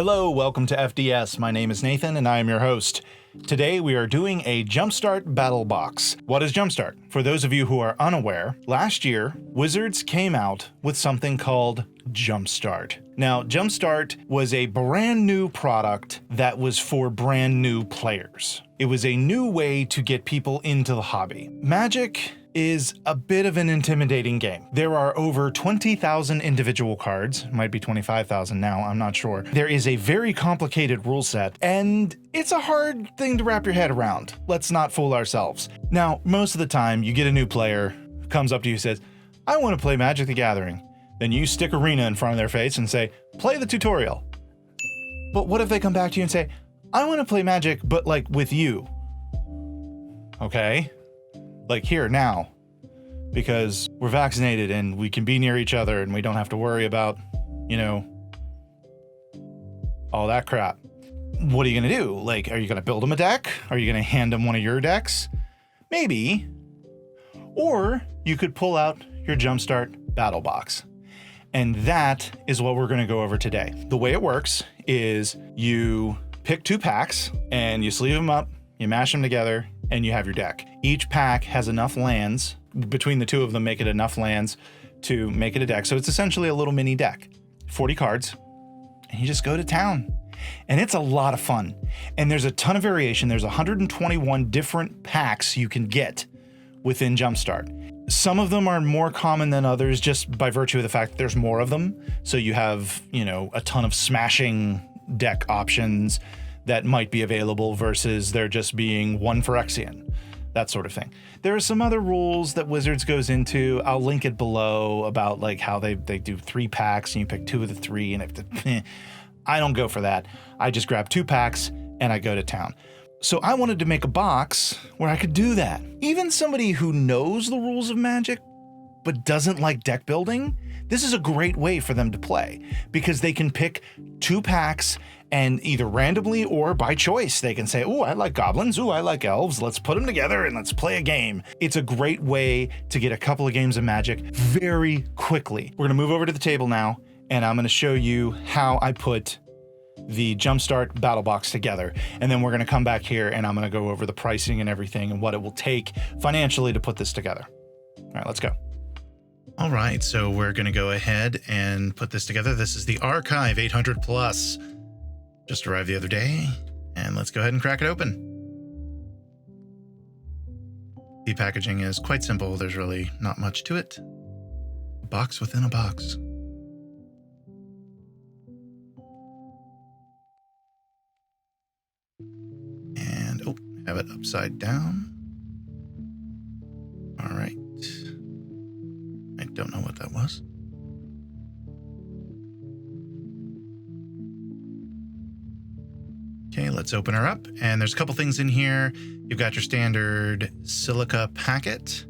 Hello, welcome to FDS. My name is Nathan and I am your host. Today we are doing a Jumpstart Battle Box. What is Jumpstart? For those of you who are unaware, last year, Wizards came out with something called Jumpstart. Now, Jumpstart was a brand new product that was for brand new players. It was a new way to get people into the hobby. Magic is a bit of an intimidating game. There are over 20,000 individual cards, might be 25,000 now, I'm not sure. There is a very complicated rule set, and it's a hard thing to wrap your head around. Let's not fool ourselves. Now, most of the time, you get a new player, comes up to you, says, I want to play Magic the Gathering. Then you stick Arena in front of their face and say, play the tutorial. But what if they come back to you and say, I want to play Magic, but like with you? Okay. Like here now, because we're vaccinated and we can be near each other and we don't have to worry about, you know, all that crap. What are you going to do? Like, are you going to build them a deck? Are you going to hand them one of your decks? Maybe. Or you could pull out your Jumpstart Battle Box. And that is what we're going to go over today. The way it works is you pick 2 packs and you sleeve them up, you mash them together, and you have your deck. Each pack has enough lands, between the 2 of them make it enough lands to make it a deck. So it's essentially a little mini deck, 40 cards, and you just go to town. And it's a lot of fun. And there's a ton of variation. There's 121 different packs you can get within Jumpstart. Some of them are more common than others just by virtue of the fact that there's more of them. So you have, you know, a ton of smashing deck options that might be available versus there just being one Phyrexian, that sort of thing. There are some other rules that Wizards goes into. I'll link it below about like how they do 3 packs and you pick 2 of the 3. And I don't go for that. I just grab 2 packs and I go to town. So I wanted to make a box where I could do that. Even somebody who knows the rules of Magic but doesn't like deck building, this is a great way for them to play because they can pick 2 packs and either randomly or by choice, they can say, oh, I like goblins, oh, I like elves, let's put them together and let's play a game. It's a great way to get a couple of games of Magic very quickly. We're gonna move over to the table now, and I'm gonna show you how I put the Jumpstart Battle Box together. And then we're gonna come back here and I'm gonna go over the pricing and everything and what it will take financially to put this together. All right, let's go. All right, so we're gonna go ahead and put this together. This is the Arkhive 800 Plus. Just arrived the other day, and let's go ahead and crack it open. The packaging is quite simple. There's really not much to it. A box within a box. And, oh, have it upside down. All right. I don't know what that was. Okay, let's open her up. And there's a couple things in here. You've got your standard silica packet.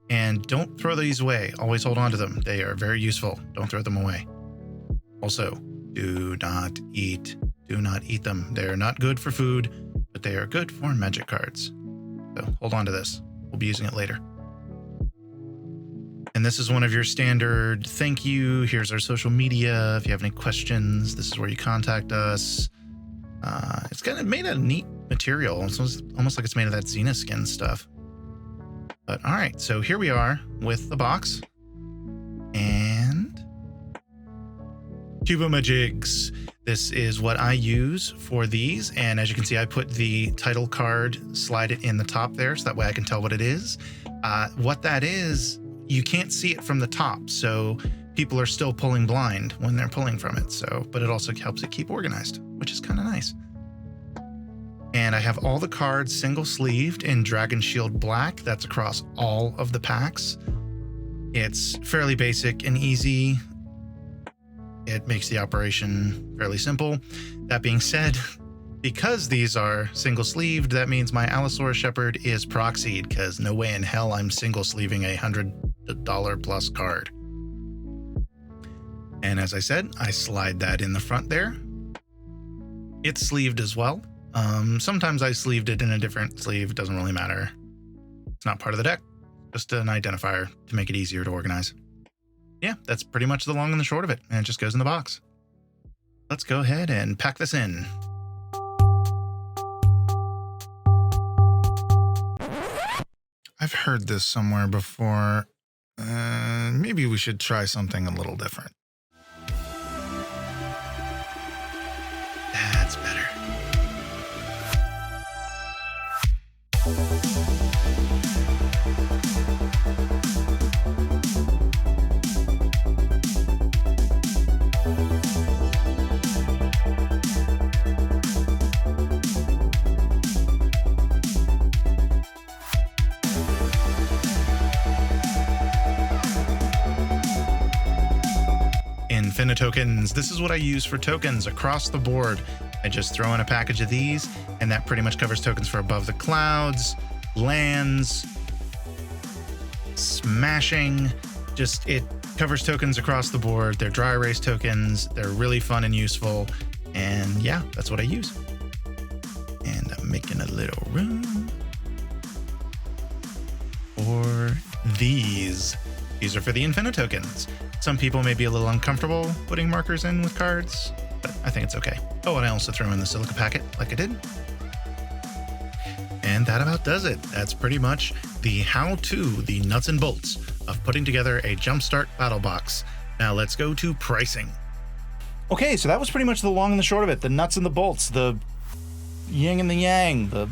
And don't throw these away. Always hold on to them. They are very useful. Don't throw them away. Also, do not eat them. They are not good for food, but they are good for Magic cards. So hold on to this. We'll be using it later. And this is one of your standard thank you. Here's our social media. If you have any questions, this is where you contact us. It's kind of made of neat material. It's almost like it's made of that Xena skin stuff. But all right, so here we are with the box. And Cuba Majigs. This is what I use for these. And as you can see, I put the title card, slide it in the top there, so that way I can tell what it is. What that is, you can't see it from the top. So people are still pulling blind when they're pulling from it. So, but it also helps it keep organized, which is kind of nice. And I have all the cards single sleeved in Dragon Shield Black. That's across all of the packs. It's fairly basic and easy. It makes the operation fairly simple. That being said, because these are single sleeved, that means my Allosaurus Shepherd is proxied because no way in hell I'm single sleeving a $100 plus card. And as I said, I slide that in the front there. It's sleeved as well. Sometimes I sleeved it in a different sleeve. It doesn't really matter. It's not part of the deck. Just an identifier to make it easier to organize. Yeah, that's pretty much the long and the short of it. And it just goes in the box. let's go ahead and pack this in. I've heard this somewhere before. Maybe we should try something a little different. That's better. Tokens. This is what I use for tokens across the board. I just throw in a package of these, and that pretty much covers tokens for Above the Clouds, lands, smashing. Just, it covers tokens across the board. They're dry erase tokens. They're really fun and useful. And yeah, that's what I use. And I'm making a little room for these. These are for the Infinite tokens. Some people may be a little uncomfortable putting markers in with cards, but I think it's okay. Oh, and I also throw in the silica packet like I did. And that about does it. That's pretty much the how-to, the nuts and bolts of putting together a Jumpstart Battle Box. Now let's go to pricing. Okay, so that was pretty much the long and the short of it. The nuts and the bolts, the yin and the yang,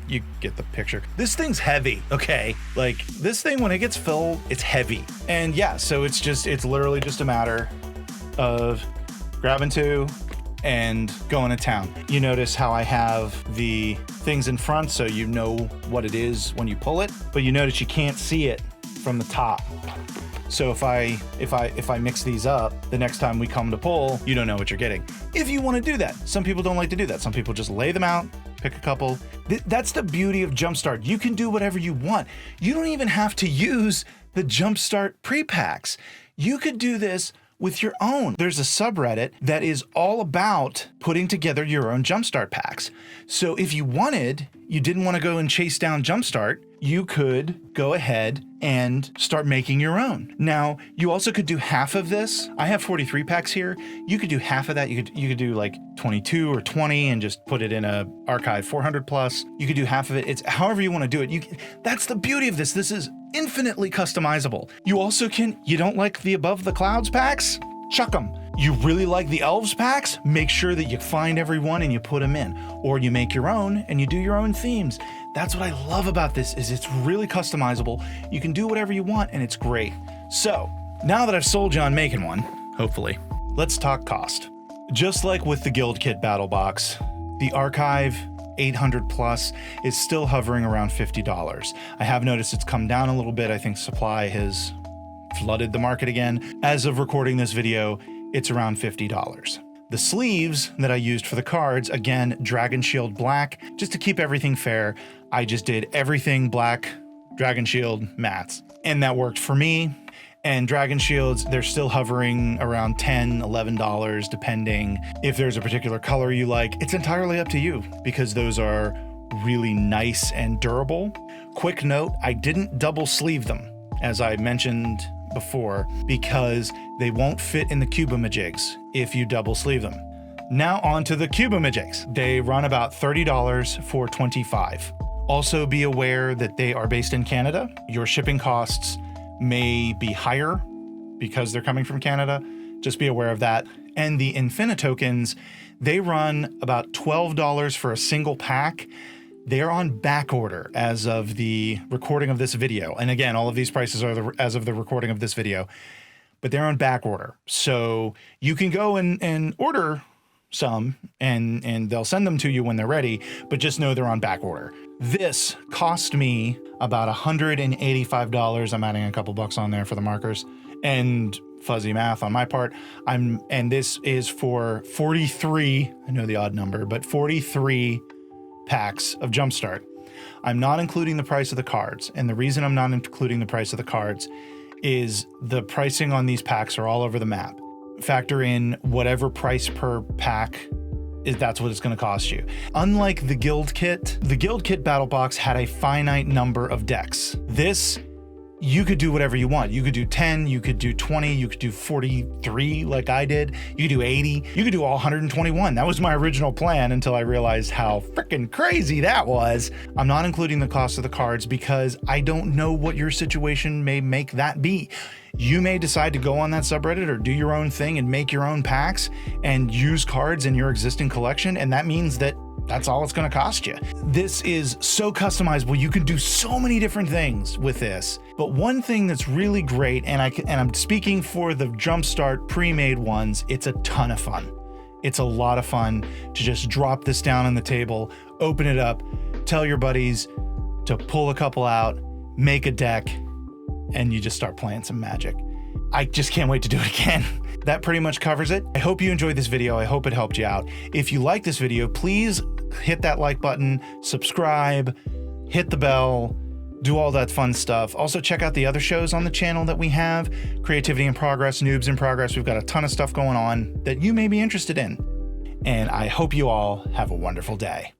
you get the picture. This thing's heavy, okay? Like, this thing, when it gets filled, it's heavy. And yeah, so it's literally just a matter of grabbing two and going to town. You notice how I have the things in front so you know what it is when you pull it, but you notice you can't see it from the top. So if I mix these up, the next time we come to pull, you don't know what you're getting. If you want to do that. Some people don't like to do that. Some people just lay them out, pick a couple. That's the beauty of Jumpstart. You can do whatever you want. You don't even have to use the Jumpstart pre-packs. You could do this with your own. There's a subreddit that is all about putting together your own Jumpstart packs. So if you didn't want to go and chase down Jumpstart, you could go ahead and start making your own. Now, you also could do half of this. I have 43 packs here. You could do half of that. You could do like 22 or 20 and just put it in a Arkhive 400 plus. You could do half of it. It's however you want to do it. That's the beauty of this. This is infinitely customizable. You also you don't like the Above the Clouds packs? Chuck them. You really like the Elves packs? Make sure that you find everyone and you put them in. Or you make your own and you do your own themes. That's what I love about this, is it's really customizable. You can do whatever you want and it's great. So now that I've sold you on making one, hopefully, let's talk cost. Just like with the Guild Kit Battle Box, the Arkhive 800 plus is still hovering around $50. I have noticed it's come down a little bit. I think supply has flooded the market again. As of recording this video, it's around $50. The sleeves that I used for the cards, again, Dragon Shield Black, just to keep everything fair, I just did everything black, Dragon Shield mats, and that worked for me. And Dragon Shields, they're still hovering around $10, $11, depending if there's a particular color you like. It's entirely up to you, because those are really nice and durable. Quick note, I didn't double sleeve them, as I mentioned before, because they won't fit in the Cubamajigs if you double sleeve them. Now on to the Cubamajigs. They run about $30 for 25. Also be aware that they are based in Canada. Your shipping costs may be higher because they're coming from Canada. Just be aware of that. And the Infinite tokens, they run about $12 for a single pack. They're on back order as of the recording of this video. And again, all of these prices are as of the recording of this video, but they're on back order. So you can go and order some and they'll send them to you when they're ready, but just know they're on back order. This cost me about $185. I'm adding a couple bucks on there for the markers and fuzzy math on my part. And this is for 43, I know the odd number, but 43 packs of Jumpstart. I'm not including the price of the cards. And the reason I'm not including the price of the cards is the pricing on these packs are all over the map. Factor in whatever price per pack that's what it's going to cost you. Unlike the Guild Kit Battle Box had a finite number of decks. This, you could do whatever you want. You could do 10, you could do 20, you could do 43 like I did. You could do 80, you could do all 121. That was my original plan until I realized how freaking crazy that was. I'm not including the cost of the cards because I don't know what your situation may make that be. You may decide to go on that subreddit or do your own thing and make your own packs and use cards in your existing collection. And that means that that's all it's going to cost you. This is so customizable. You can do so many different things with this. But one thing that's really great, and I'm speaking for the Jumpstart pre-made ones, it's a ton of fun. It's a lot of fun to just drop this down on the table, open it up, tell your buddies to pull a couple out, make a deck, and you just start playing some Magic. I just can't wait to do it again. That pretty much covers it. I hope you enjoyed this video. I hope it helped you out. If you like this video, please hit that like button, subscribe, hit the bell, do all that fun stuff. Also check out the other shows on the channel that we have, Creativity in Progress, Noobs in Progress. We've got a ton of stuff going on that you may be interested in. And I hope you all have a wonderful day.